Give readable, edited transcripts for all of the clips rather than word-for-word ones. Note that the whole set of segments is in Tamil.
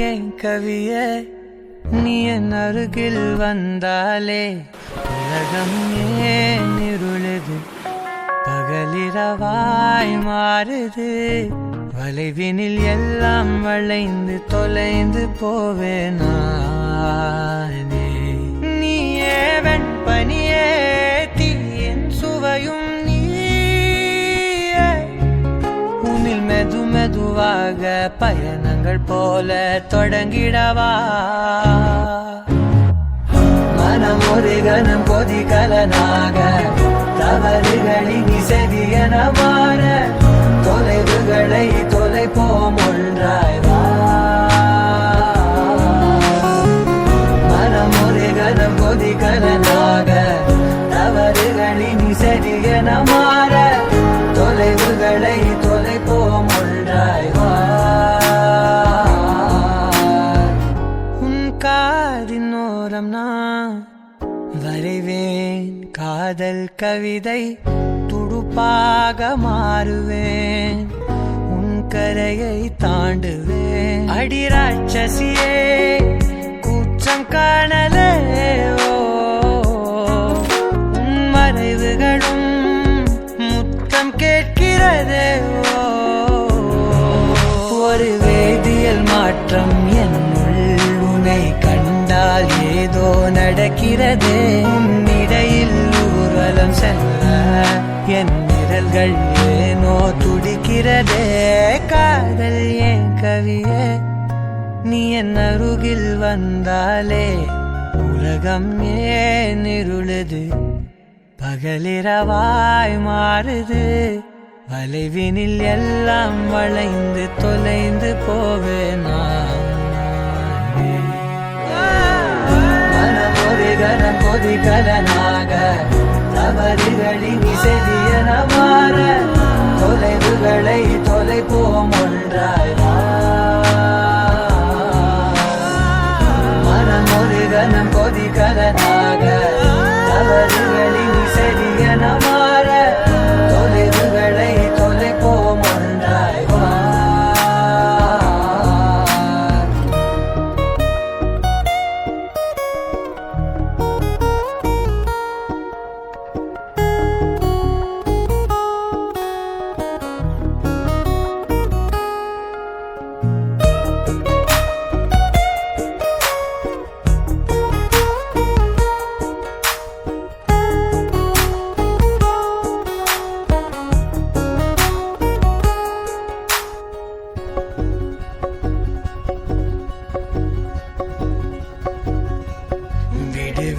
ஏன் கவியே நீ என் அருகில் வந்தாலே உலகம் ஏன் இருளுது பகலிரவாய் மாறுது வளைவினில் எல்லாம் வளைந்து தொலைந்து போவேனானே நீயே வெண்பனியே தீயின் சுவையும் உன்னில் மெது மெதுவாக பயணங்கள் போல தொடங்கிடவா மனம் ஒரு கணம் கொதிகலனாக தவறுகளின் இசையன மாற தொலைவுகளை தொலைப்போம் ஒன்றாய் வா மனம் ஒரு கணம் கொதிகலனாக தவறுகளின் இசையன மாற தொலைவுகளை தொலைப்போம் ஒன்றாய் வா உன் காதின் ஓரம் நான் வரைவேன் காதல் கவிதை துடுப்பாக மாறுவேன் உன் கரையை தாண்டுவேன் அடி ராட்சசியே கூச்சம் காணலே உன் மறைவுகளும் முத்தம் கேட்கிறதே ஒரு வேதியியல் மாற்றம் என்னுள் உன்னை கண்டால் ஏதோ நடக்கிறதே இடையில் ஊர்வலம் செல்ல என் நிழல்கள் ஏனோ துடிக்கிறதே காதல் ஏன் கவியே நீ என் அருகில் வந்தாலே உலகம் ஏன் இருளுது பகலிரவாய் மாறுது வளைவினில் எல்லாம் வளைந்து தொலைந்து போவேனா மனம் ஒரு கணம் கொதிகலனாக தவறுகளின் இசையன மாற தொலைவுகளை தொலைப்போம் ஒன்றாய் வா மனம் ஒரு கணம் கொதிகலனாக தவறுகளின் இசையன மாற தொலைவுகளை தொலைப்போம் ஒன்றாய் வா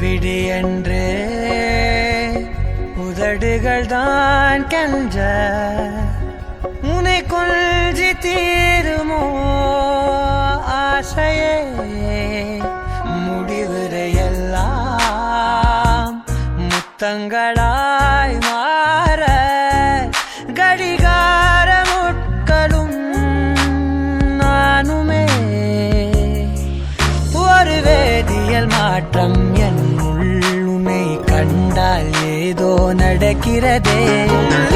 விடு என்று உதடுகள் தான் கென்ற உன்னை கொஞ்சி தீருமோ ஆசையே முடிவுரையெல்லாம் முத்தங்களாய் மாற கடிகார முட்களும் நானுமே ஒரு வேதியியல் மாற்றம் உன்னை கண்டால் ஏதோ நடக்கிறதே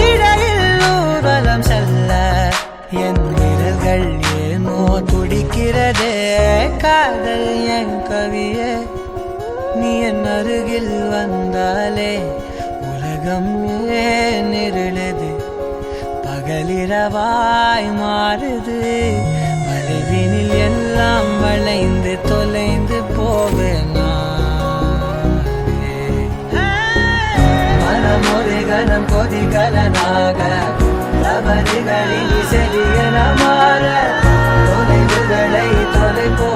இடையில் ஊர்வலம் செல்ல என் விரல்கள் ஏனோ துடிக்கிறதே காதல் என் கவியே நீ என் அருகில் வந்தாலே உலகம் ஏன் இருளுது பகலிரவாய் மாறுது வளைவினில் எல்லாம் வளைந்து தொலைந்து போவேனா மனம் ஒரு கணம் கொதிகலனாக தவறுகளின் இசையன மாற தொலைவுகளை தொலைப்போ